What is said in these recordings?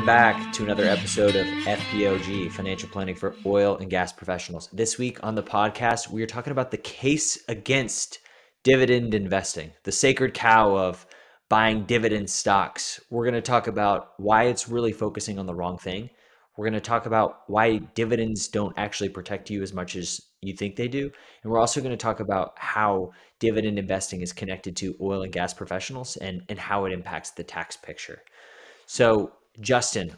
Welcome back to another episode of FPOG, Financial Planning for Oil and Gas Professionals. This week on the podcast, we are talking about the case against dividend investing, the sacred cow of buying dividend stocks. We're going to talk about why it's really focusing on the wrong thing. We're going to talk about why dividends don't actually protect you as much as you think they do. And we're also going to talk about how dividend investing is connected to oil and gas professionals and how it impacts the tax picture. So, Justin,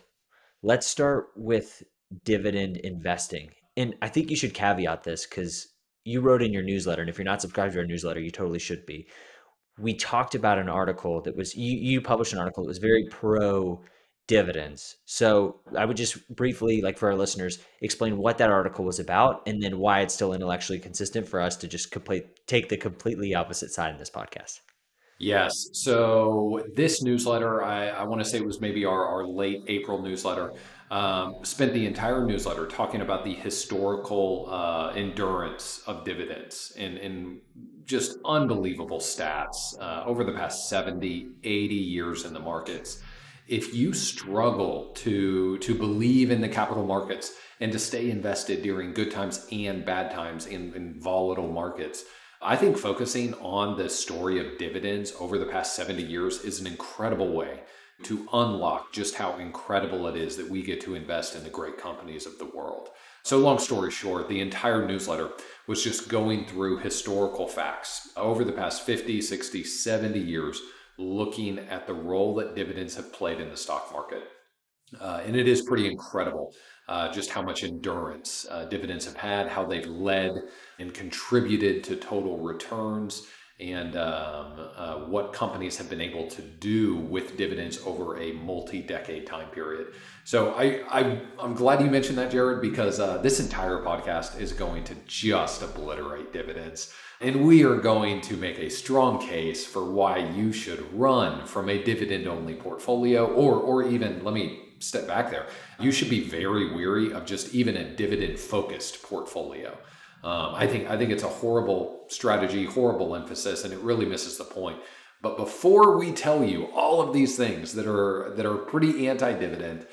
let's start with dividend investing. And I think you should caveat this because you wrote in your newsletter, and if you're not subscribed to our newsletter, you totally should be. We talked about an article that was, you published an article that was very pro dividends. So I would just briefly, like for our listeners, explain what that article was about and then why it's still intellectually consistent for us to just take the completely opposite side in this podcast. Yes. So this newsletter, I want to say it was maybe our late April newsletter, spent the entire newsletter talking about the historical endurance of dividends and just unbelievable stats over the past 70, 80 years in the markets. If you struggle to believe in the capital markets and to stay invested during good times and bad times in volatile markets, I think focusing on the story of dividends over the past 70 years is an incredible way to unlock just how incredible it is that we get to invest in the great companies of the world. So long story short, the entire newsletter was just going through historical facts over the past 50, 60, 70 years, looking at the role that dividends have played in the stock market. And it is pretty incredible just how much endurance dividends have had, how they've led and contributed to total returns, and what companies have been able to do with dividends over a multi-decade time period. So I'm glad you mentioned that, Jared, because this entire podcast is going to just obliterate dividends. And we are going to make a strong case for why you should run from a dividend-only portfolio, or even, let me step back there. You should be very weary of just even a dividend-focused portfolio. I think it's a horrible strategy, horrible emphasis, and it really misses the point. But before we tell you all of these things that are pretty anti-dividend,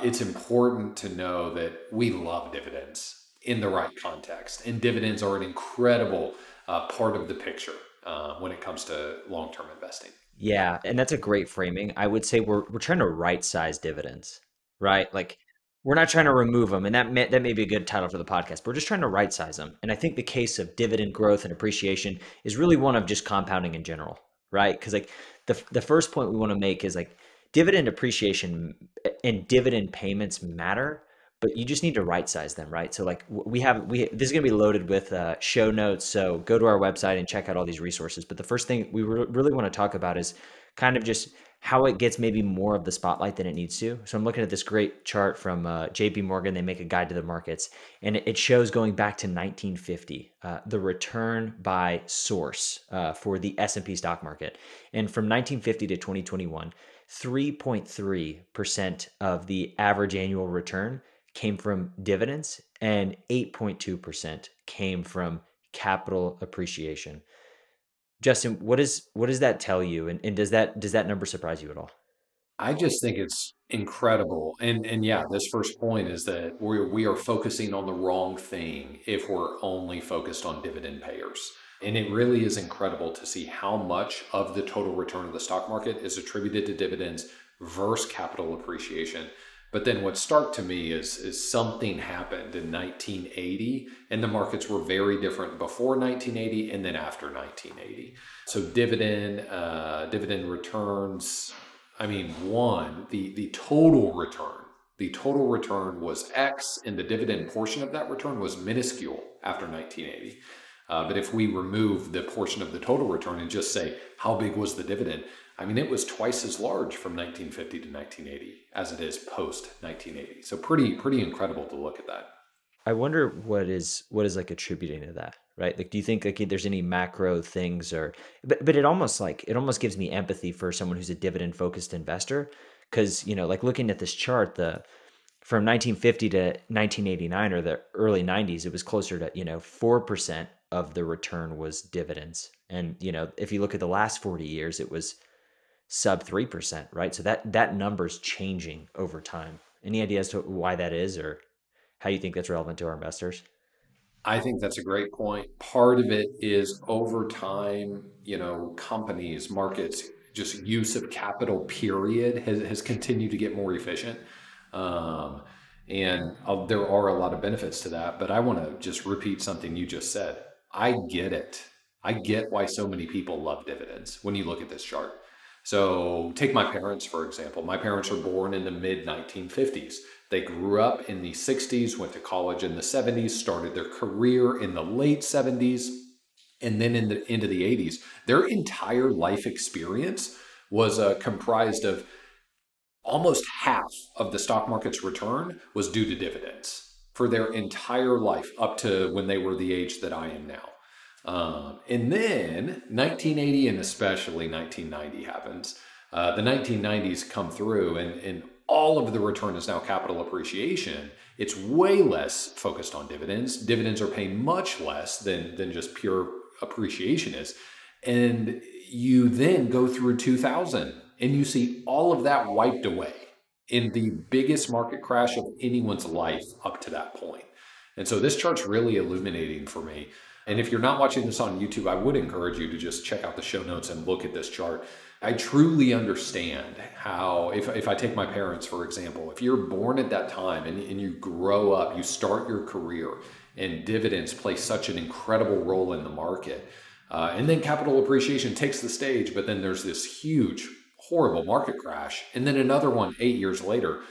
it's important to know that we love dividends in the right context, and dividends are an incredible part of the picture when it comes to long-term investing. Yeah, and that's a great framing. I would say we're trying to right size dividends, right? Like we're not trying to remove them, and that may be a good title for the podcast. But we're just trying to right size them. And I think the case of dividend growth and appreciation is really one of just compounding in general, right? Because like the first point we want to make is like dividend appreciation and dividend payments matter, but you just need to right size them, right? So like we this is going to be loaded with show notes, so go to our website and check out all these resources. But the first thing we really want to talk about is kind of just how it gets maybe more of the spotlight than it needs to. So I'm looking at this great chart from JP Morgan. They make a guide to the markets, and it shows going back to 1950, the return by source for the S&P stock market. And from 1950 to 2021, 3.3% of the average annual return came from dividends and 8.2% came from capital appreciation. Justin, what does that tell you? And does that number surprise you at all? I just think it's incredible. And yeah, this first point is that we are focusing on the wrong thing if we're only focused on dividend payers. And it really is incredible to see how much of the total return of the stock market is attributed to dividends versus capital appreciation. But then what's stark to me is something happened in 1980, and the markets were very different before 1980 and then after 1980. So dividend returns. I mean, the total return was X, and the dividend portion of that return was minuscule after 1980. But if we remove the portion of the total return and just say, how big was the dividend? I mean, it was twice as large from 1950 to 1980 as it is post 1980. So pretty incredible to look at that. I wonder what is like attributing to that, right? Like, do you think like there's any macro things or, but it almost gives me empathy for someone who's a dividend focused investor, because like looking at this chart, the from 1950 to 1989 or the early 90s, it was closer to 4% of the return was dividends, and if you look at the last 40 years, it was sub 3%, right? So that number's changing over time. Any idea as to why that is, or how you think that's relevant to our investors? I think that's a great point. Part of it is over time, companies, markets, just use of capital, period, has continued to get more efficient. Um, and there are a lot of benefits to that. But I want to just repeat something you just said. I get it. I get why so many people love dividends when you look at this chart. So take my parents, for example. My parents were born in the mid 1950s. They grew up in the 60s, went to college in the 70s, started their career in the late 70s, and then into the 80s. Their entire life experience was comprised of almost half of the stock market's return was due to dividends for their entire life up to when they were the age that I am now. And then 1980 and especially 1990 happens. The 1990s come through, and all of the return is now capital appreciation. It's way less focused on dividends. Dividends are paying much less than just pure appreciation is. And you then go through 2000 and you see all of that wiped away in the biggest market crash of anyone's life up to that point. And so this chart's really illuminating for me. And if you're not watching this on YouTube, I would encourage you to just check out the show notes and look at this chart. I truly understand how, if I take my parents, for example, if you're born at that time and you grow up, you start your career, and dividends play such an incredible role in the market. And then capital appreciation takes the stage, but then there's this huge, horrible market crash. And then another one 8 years later.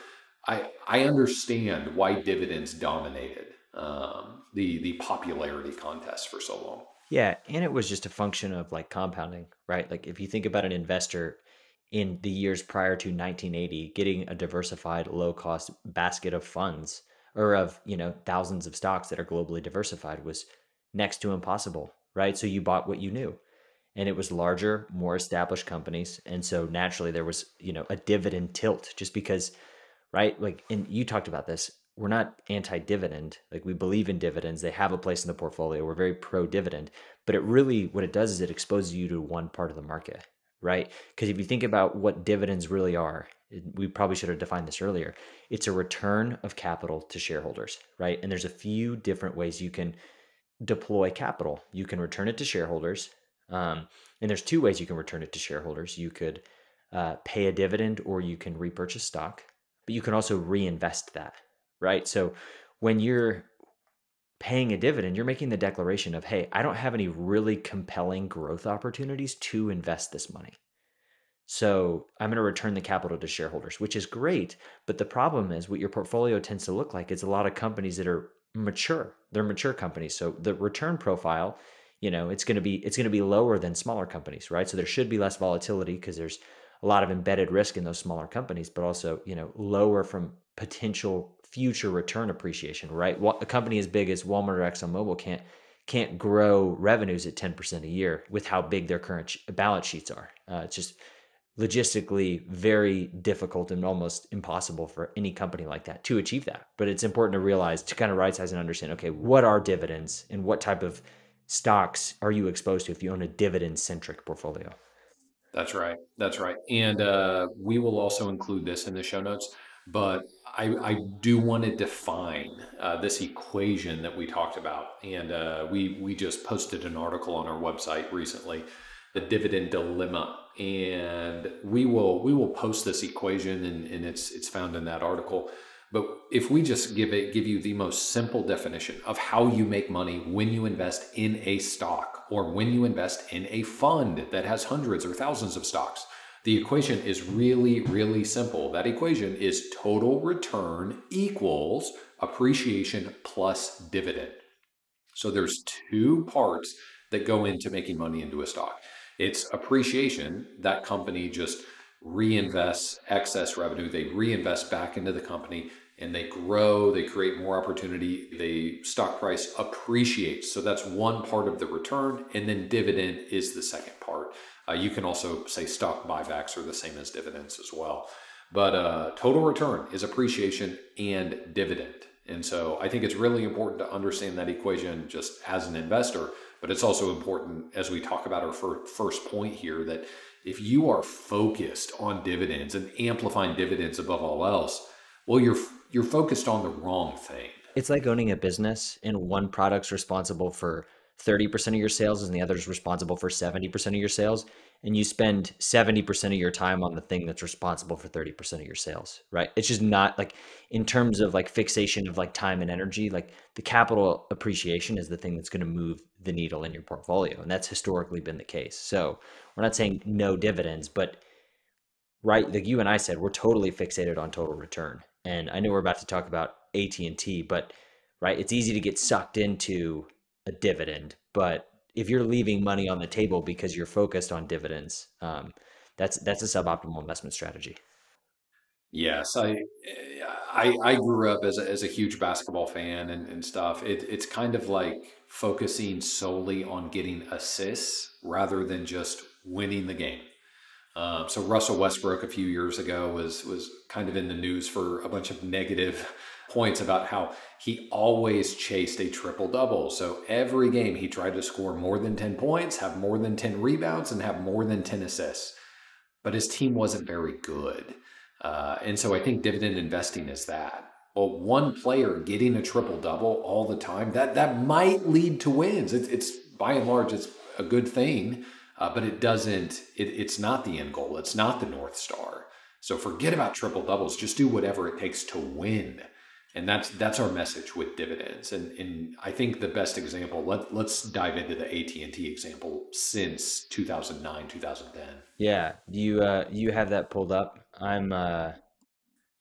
I understand why dividends dominated the popularity contest for so long. Yeah, and it was just a function of like compounding, right? Like if you think about an investor in the years prior to 1980, getting a diversified low cost basket of funds or of, thousands of stocks that are globally diversified was next to impossible, right? So you bought what you knew. And it was larger, more established companies. And so naturally there was, a dividend tilt just because, right? Like, and you talked about this. We're not anti-dividend. Like we believe in dividends. They have a place in the portfolio. We're very pro-dividend. But it really, what it does is it exposes you to one part of the market, right? Because if you think about what dividends really are, we probably should have defined this earlier. It's a return of capital to shareholders, right? And there's a few different ways you can deploy capital. You can return it to shareholders. And there's two ways you can return it to shareholders. You could pay a dividend or you can repurchase stock, but you can also reinvest that, right? So when you're paying a dividend, you're making the declaration of, hey, I don't have any really compelling growth opportunities to invest this money. So I'm going to return the capital to shareholders, which is great. But the problem is what your portfolio tends to look like is a lot of companies that are mature. They're mature companies. So the return profile, it's going to be lower than smaller companies, right? So there should be less volatility because there's a lot of embedded risk in those smaller companies, but also, lower from potential future return appreciation, right? A company as big as Walmart or ExxonMobil can't grow revenues at 10% a year with how big their current balance sheets are. It's just logistically very difficult and almost impossible for any company like that to achieve that. But it's important to realize, to kind of right size and understand, okay, what are dividends and what type of stocks are you exposed to if you own a dividend centric portfolio? That's right. That's right. And we will also include this in the show notes. But I do want to define this equation that we talked about. And we just posted an article on our website recently, the dividend dilemma. And we will post this equation, and it's found in that article. But if we just give you the most simple definition of how you make money when you invest in a stock or when you invest in a fund that has hundreds or thousands of stocks, the equation is really, really simple. That equation is total return equals appreciation plus dividend. So there's two parts that go into making money into a stock. It's appreciation. That company just reinvests excess revenue. They reinvest back into the company and they grow, they create more opportunity, the stock price appreciates. So that's one part of the return. And then dividend is the second part. You can also say stock buybacks are the same as dividends as well. But total return is appreciation and dividend. And so I think it's really important to understand that equation just as an investor, but it's also important as we talk about our first point here that if you are focused on dividends and amplifying dividends above all else, well, you're focused on the wrong thing. It's like owning a business and one product's responsible for 30% of your sales and the other is responsible for 70% of your sales. And you spend 70% of your time on the thing that's responsible for 30% of your sales, right? It's just not like in terms of like fixation of like time and energy, like the capital appreciation is the thing that's going to move the needle in your portfolio. And that's historically been the case. So we're not saying no dividends, but right, like you and I said, we're totally fixated on total return. And I know we're about to talk about AT&T, but right, it's easy to get sucked into a dividend, but if you're leaving money on the table because you're focused on dividends, that's a suboptimal investment strategy. Yes, I grew up as a huge basketball fan and stuff. It's kind of like focusing solely on getting assists rather than just winning the game. So Russell Westbrook a few years ago was kind of in the news for a bunch of negative points about how he always chased a triple double. So every game he tried to score more than 10 points, have more than 10 rebounds, and have more than 10 assists. But his team wasn't very good. And so I think dividend investing is that. Well, one player getting a triple double all the time, that might lead to wins. It's by and large, it's a good thing, but it doesn't, it's not the end goal. It's not the North Star. So forget about triple doubles. Just do whatever it takes to win. And that's our message with dividends. And I think the best example, let's dive into the AT&T example since 2009, 2010. Yeah, you have that pulled up. I'm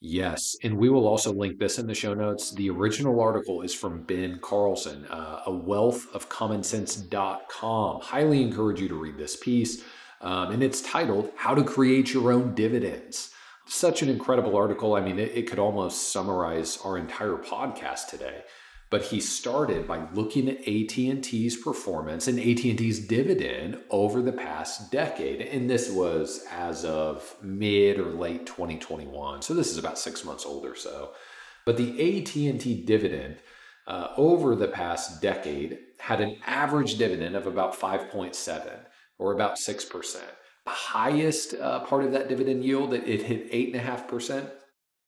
Yes, and we will also link this in the show notes. The original article is from Ben Carlson, a wealthofcommonsense.com. Highly encourage you to read this piece. And it's titled How to Create Your Own Dividends. Such an incredible article. I mean, it could almost summarize our entire podcast today. But he started by looking at AT&T's performance and AT&T's dividend over the past decade. And this was as of mid or late 2021. So this is about 6 months old or so. But the AT&T dividend over the past decade had an average dividend of about 5.7 or about 6%. The highest part of that dividend yield, it hit 8.5%.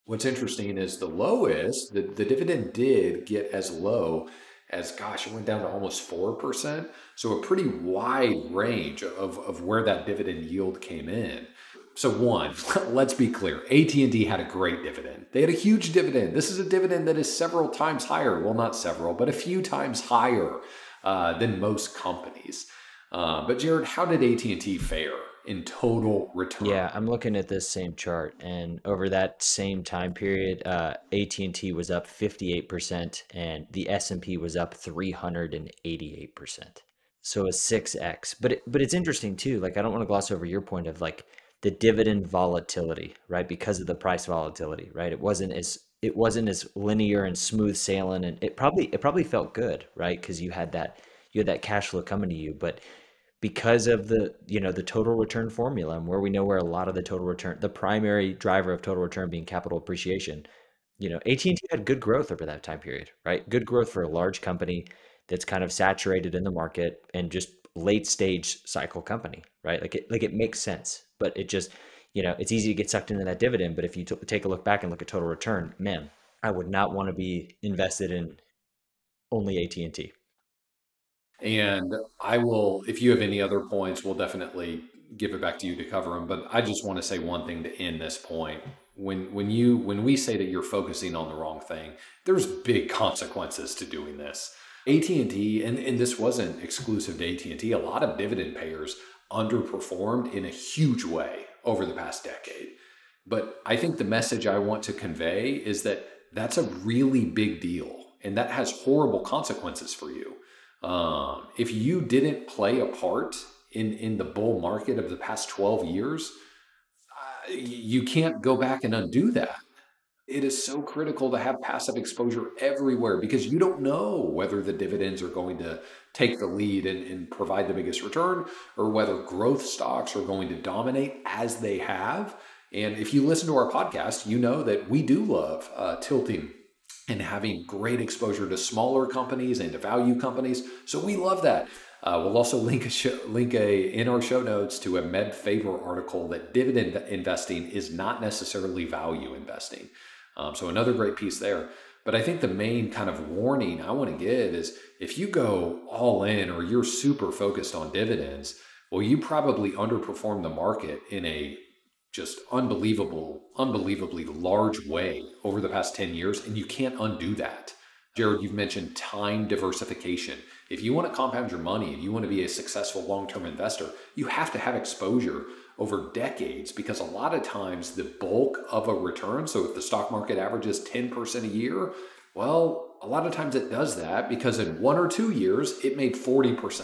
What's interesting is the lowest, the dividend did get as low as, gosh, it went down to almost 4%. So a pretty wide range of where that dividend yield came in. So one, let's be clear, AT&T had a great dividend. They had a huge dividend. This is a dividend that is several times higher. Well, not several, but a few times higher than most companies. But Jared, how did AT&T fare in total return? Yeah, I'm looking at this same chart, and over that same time period, AT&T was up 58%, and the S&P was up 388%. So a 6x. But it's interesting too. Like I don't want to gloss over your point of like the dividend volatility, right? Because of the price volatility, right? It wasn't as linear and smooth sailing, and it probably felt good, right? Because you had that cash flow coming to you, but because of the total return formula and where we know where a lot of the total return, the primary driver of total return being capital appreciation, AT&T had good growth over that time period, right? Good growth for a large company that's kind of saturated in the market and just late stage cycle company, right? Like it makes sense, but it just, it's easy to get sucked into that dividend. But if you take a look back and look at total return, man, I would not want to be invested in only AT&T. And I will, if you have any other points, we'll definitely give it back to you to cover them. But I just want to say one thing to end this point. When we say that you're focusing on the wrong thing, there's big consequences to doing this. AT&T, and this wasn't exclusive to AT&T, a lot of dividend payers underperformed in a huge way over the past decade. But I think the message I want to convey is that that's a really big deal, and that has horrible consequences for you. If you didn't play a part in the bull market of the past 12 years, you can't go back and undo that. It is so critical to have passive exposure everywhere because you don't know whether the dividends are going to take the lead and provide the biggest return or whether growth stocks are going to dominate as they have. And if you listen to our podcast, you know that we do love tilting and having great exposure to smaller companies and to value companies. So we love that. We'll also link in our show notes to a Med Favor article that dividend investing is not necessarily value investing. So another great piece there. But I think the main kind of warning I want to give is if you go all in or you're super focused on dividends, well, you probably underperform the market in a just unbelievably large way over the past 10 years, and you can't undo that. Jared, you've mentioned time diversification. If you want to compound your money and you want to be a successful long-term investor, you have to have exposure over decades, because a lot of times the bulk of a return, so if the stock market averages 10% a year, well, a lot of times it does that because in 1 or 2 years, it made 40%.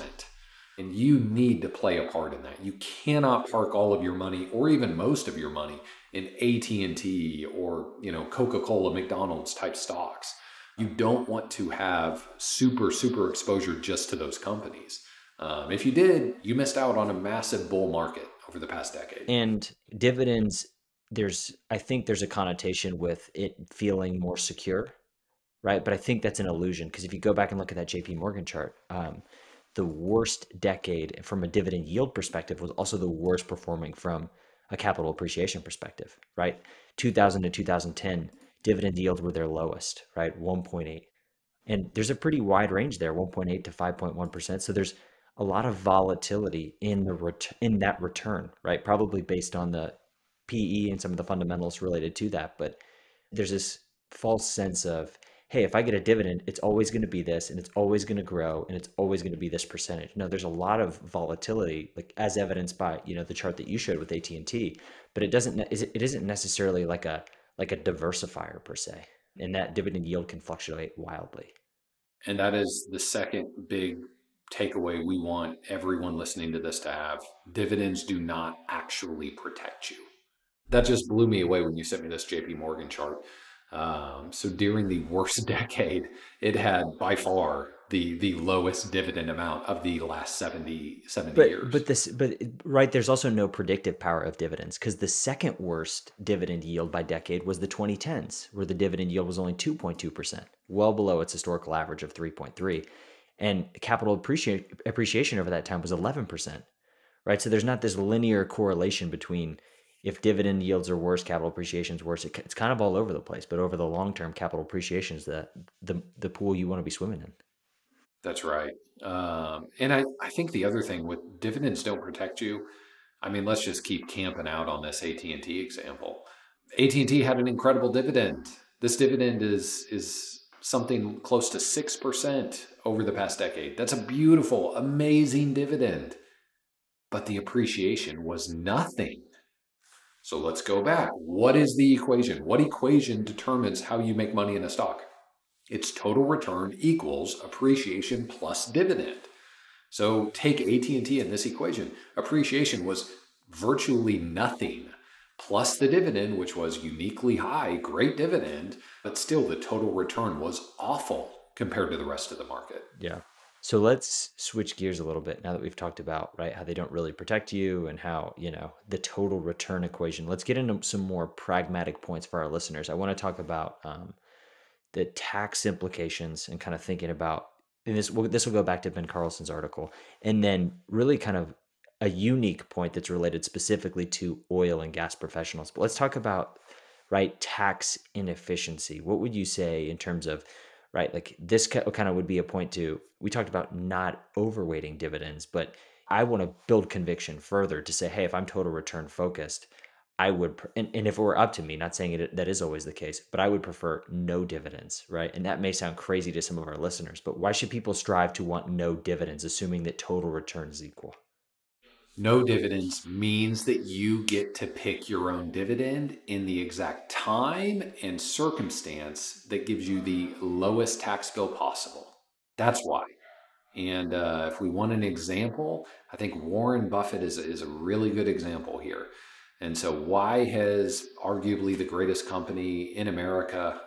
And you need to play a part in that. You cannot park all of your money or even most of your money in AT&T or, Coca-Cola, McDonald's type stocks. You don't want to have super exposure just to those companies. If you did, you missed out on a massive bull market over the past decade. And dividends, I think there's a connotation with it feeling more secure, right? But I think that's an illusion, because if you go back and look at that JP Morgan chart, the worst decade from a dividend yield perspective was also the worst performing from a capital appreciation perspective, right? 2000 to 2010, dividend yields were their lowest, right? 1.8. And there's a pretty wide range there, 1.8 to 5.1%. So there's a lot of volatility in in that return, right? Probably based on the PE and some of the fundamentals related to that. But there's this false sense of, hey, if I get a dividend, it's always going to be this, and it's always going to grow, and it's always going to be this percentage. No, there's a lot of volatility, like as evidenced by the chart that you showed with AT&T, but it isn't necessarily like a diversifier per se, and that dividend yield can fluctuate wildly. And that is the second big takeaway we want everyone listening to this to have. Dividends do not actually protect you. That just blew me away when you sent me this JP Morgan chart. So during the worst decade, it had by far the lowest dividend amount of the last 70 years. But right, there's also no predictive power of dividends, because the second worst dividend yield by decade was the 2010s, where the dividend yield was only 2.2%, well below its historical average of 3.3, and capital appreciation over that time was 11%, right? So there's not this linear correlation between, if dividend yields are worse, capital appreciation is worse. It's kind of all over the place, but over the long term, capital appreciation is the pool you want to be swimming in. That's right. And I think the other thing with dividends don't protect you. I mean, let's just keep camping out on this AT&T example. AT&T had an incredible dividend. This dividend is something close to 6% over the past decade. That's a beautiful, amazing dividend. But the appreciation was nothing. So let's go back. What is the equation? What equation determines how you make money in a stock? It's total return equals appreciation plus dividend. So take AT&T in this equation. Appreciation was virtually nothing, plus the dividend, which was uniquely high, great dividend, but still the total return was awful compared to the rest of the market. Yeah. So let's switch gears a little bit now that we've talked about, right, how they don't really protect you and how, the total return equation. Let's get into some more pragmatic points for our listeners. I want to talk about the tax implications and kind of thinking about, and this will go back to Ben Carlson's article, and then really kind of a unique point that's related specifically to oil and gas professionals. But let's talk about, right, tax inefficiency. What would you say in terms of, right, like this kind of would be a point to, we talked about not overweighting dividends, but I want to build conviction further to say, hey, if I'm total return focused, I would, and if it were up to me, not saying that is always the case, but I would prefer no dividends, right? And that may sound crazy to some of our listeners, but why should people strive to want no dividends, assuming that total return is equal? No dividends means that you get to pick your own dividend in the exact time and circumstance that gives you the lowest tax bill possible. That's why. And if we want an example, I think Warren Buffett is a really good example here. And so why has arguably the greatest company in America,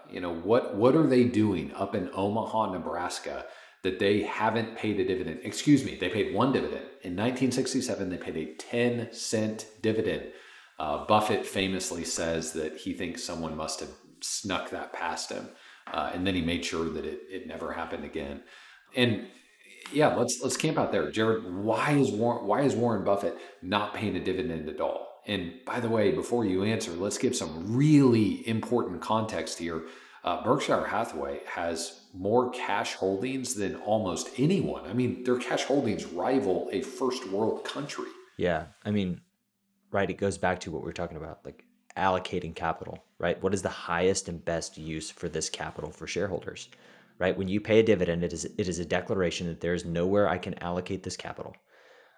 what are they doing up in Omaha, Nebraska, that they haven't paid a dividend? Excuse me, they paid one dividend. In 1967, they paid a 10-cent dividend. Buffett famously says that he thinks someone must have snuck that past him. And then he made sure that it never happened again. And Yeah, let's camp out there, Jared. Why is Warren Buffett not paying a dividend at all? And by the way, before you answer, let's give some really important context here. Berkshire Hathaway has more cash holdings than almost anyone. I mean, their cash holdings rival a first world country. Yeah. I mean, right, it goes back to what we were talking about, like allocating capital, right? What is the highest and best use for this capital for shareholders, right? When you pay a dividend, it is a declaration that there is nowhere I can allocate this capital.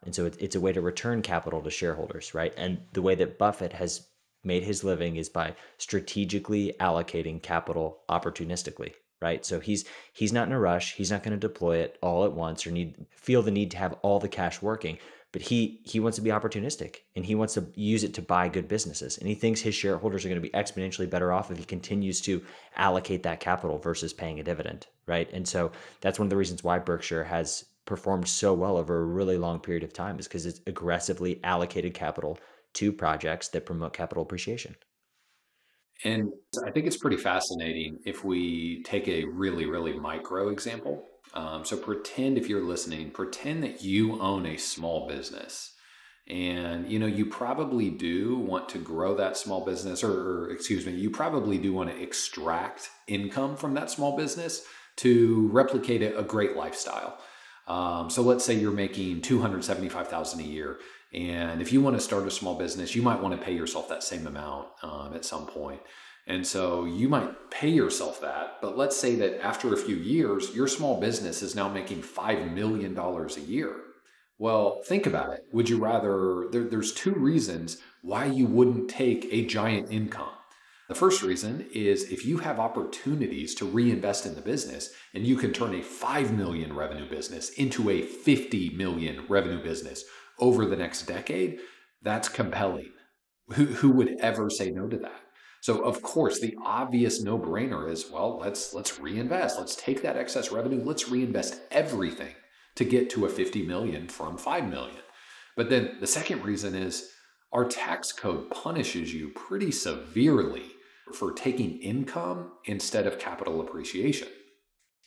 And so it's a way to return capital to shareholders, right? And the way that Buffett has made his living is by strategically allocating capital opportunistically, right? So he's not in a rush. He's not going to deploy it all at once or feel the need to have all the cash working. But he wants to be opportunistic and he wants to use it to buy good businesses. And he thinks his shareholders are going to be exponentially better off if he continues to allocate that capital versus paying a dividend, right? And so that's one of the reasons why Berkshire has performed so well over a really long period of time is because it's aggressively allocated capital to projects that promote capital appreciation. And I think it's pretty fascinating if we take a really, really micro example. So pretend if you're listening, pretend that you own a small business and you probably do want to grow that small business or excuse me, you probably do want to extract income from that small business to replicate a great lifestyle. So let's say you're making 275,000 a year. And if you want to start a small business, you might want to pay yourself that same amount at some point. And so you might pay yourself that. But let's say that after a few years, your small business is now making $5 million a year. Well, think about it. Would you rather, there's two reasons why you wouldn't take a giant income. The first reason is if you have opportunities to reinvest in the business and you can turn a 5 million revenue business into a 50 million revenue business over the next decade, that's compelling. Who would ever say no to that? So of course, the obvious no-brainer is, well, let's reinvest. Let's take that excess revenue. Let's reinvest everything to get to a 50 million from 5 million. But then the second reason is our tax code punishes you pretty severely for taking income instead of capital appreciation.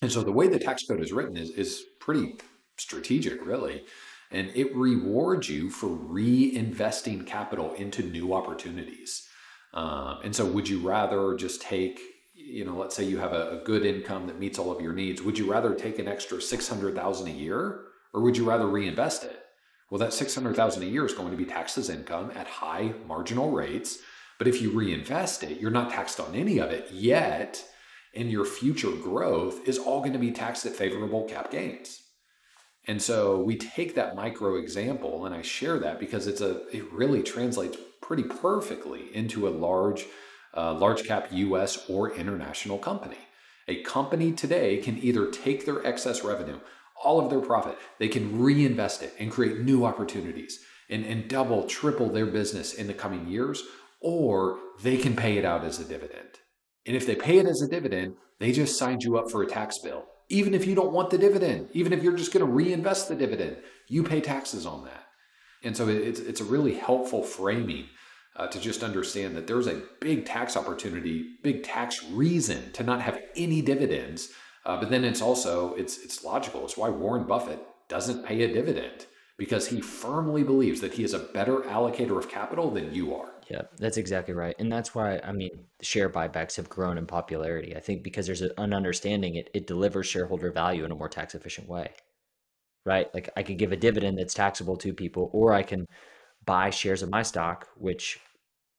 And so the way the tax code is written is pretty strategic, really. And it rewards you for reinvesting capital into new opportunities. And so would you rather just take, let's say you have a good income that meets all of your needs. Would you rather take an extra 600,000 a year or would you rather reinvest it? Well, that 600,000 a year is going to be taxed as income at high marginal rates. But if you reinvest it, you're not taxed on any of it yet. And your future growth is all going to be taxed at favorable cap gains. And so we take that micro example and I share that because it really translates pretty perfectly into a large cap US or international company. A company today can either take their excess revenue, all of their profit, they can reinvest it and create new opportunities and double, triple their business in the coming years, or they can pay it out as a dividend. And if they pay it as a dividend, they just signed you up for a tax bill. Even if you don't want the dividend, even if you're just going to reinvest the dividend, you pay taxes on that. And so it's a really helpful framing to just understand that there's a big tax opportunity, big tax reason to not have any dividends. But then it's logical. It's why Warren Buffett doesn't pay a dividend because he firmly believes that he is a better allocator of capital than you are. Yeah, that's exactly right. And that's why, share buybacks have grown in popularity. I think because there's an understanding it delivers shareholder value in a more tax efficient way, right? Like I could give a dividend that's taxable to people, or I can buy shares of my stock, which,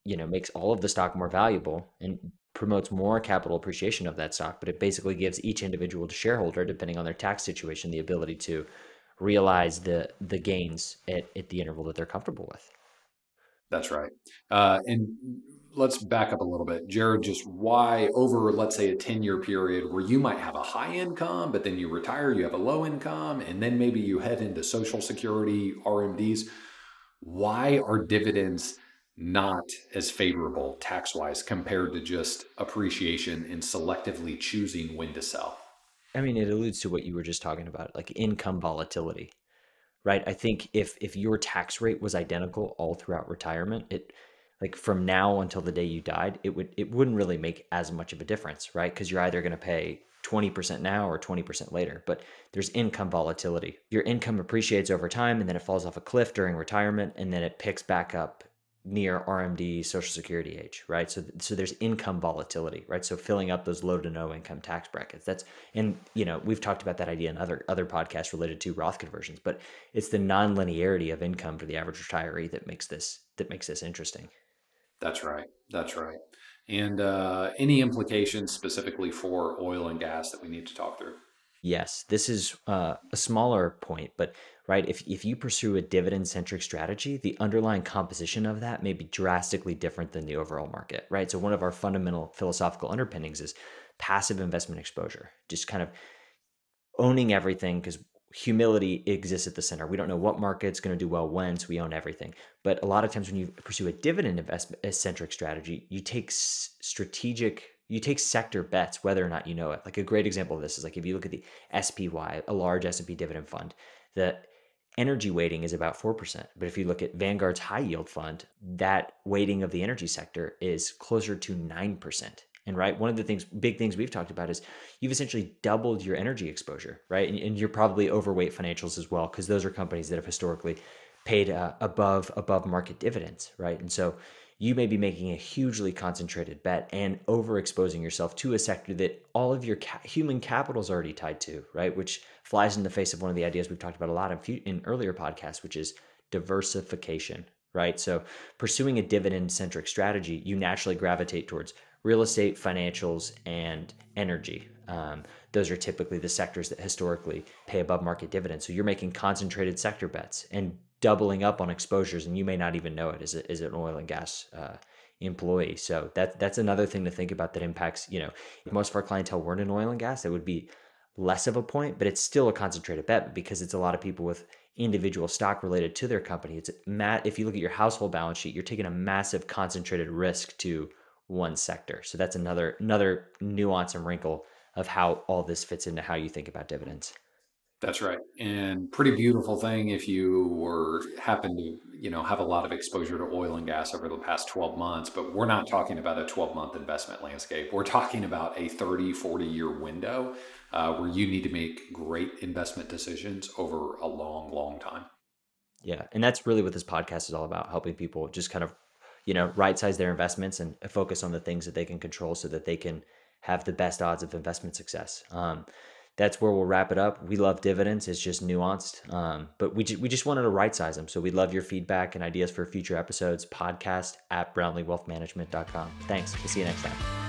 makes all of the stock more valuable and promotes more capital appreciation of that stock. But it basically gives each individual shareholder, depending on their tax situation, the ability to realize the gains at the interval that they're comfortable with. That's right. And let's back up a little bit. Jared, just why over, let's say, a 10-year period where you might have a high income, but then you retire, you have a low income, and then maybe you head into Social Security, RMDs. Why are dividends not as favorable tax-wise compared to just appreciation and selectively choosing when to sell? It alludes to what you were just talking about, like income volatility, right? I think if your tax rate was identical all throughout retirement, it like from now until the day you died, it wouldn't really make as much of a difference, right? Because you're either going to pay 20% now or 20% later, but there's income volatility. Your income appreciates over time and then it falls off a cliff during retirement and then it picks back up near RMD Social Security age, right? So there's income volatility, right? So filling up those low to no income tax brackets. And we've talked about that idea in other podcasts related to Roth conversions, but it's the non-linearity of income for the average retiree that makes this interesting. That's right. That's right. And any implications specifically for oil and gas that we need to talk through? Yes, this is a smaller point, but right, if you pursue a dividend-centric strategy, the underlying composition of that may be drastically different than the overall market, right? So one of our fundamental philosophical underpinnings is passive investment exposure, just kind of owning everything because humility exists at the center. We don't know what market's going to do well when, so we own everything. But a lot of times when you pursue a dividend investment centric strategy, you take sector bets, whether or not you know it. Like a great example of this is like if you look at the SPY, a large S&P dividend fund, the energy weighting is about 4%. But if you look at Vanguard's high yield fund, that weighting of the energy sector is closer to 9%. And right, one of the big things we've talked about is you've essentially doubled your energy exposure, right? And you're probably overweight financials as well, because those are companies that have historically paid above market dividends, right? And so you may be making a hugely concentrated bet and overexposing yourself to a sector that all of your human capital is already tied to, right? Which flies in the face of one of the ideas we've talked about a lot in earlier podcasts, which is diversification, right? So pursuing a dividend centric strategy, you naturally gravitate towards real estate, financials, and energy. Those are typically the sectors that historically pay above market dividends. So you're making concentrated sector bets and doubling up on exposures, and you may not even know it as an oil and gas employee. So that's another thing to think about that impacts. If most of our clientele weren't in oil and gas, that would be less of a point, but it's still a concentrated bet because it's a lot of people with individual stock related to their company. If you look at your household balance sheet, you're taking a massive concentrated risk to one sector. So that's another nuance and wrinkle of how all this fits into how you think about dividends. That's right. And pretty beautiful thing if you happen to, have a lot of exposure to oil and gas over the past 12 months, but we're not talking about a 12-month investment landscape. We're talking about a 30, 40-year window where you need to make great investment decisions over a long, long time. Yeah. And that's really what this podcast is all about, helping people just kind of, right size their investments and focus on the things that they can control so that they can have the best odds of investment success. That's where we'll wrap it up. We love dividends. It's just nuanced. But we just wanted to right size them. So we'd love your feedback and ideas for future episodes. Podcast at brownleewealthmanagement.com. Thanks. We'll see you next time.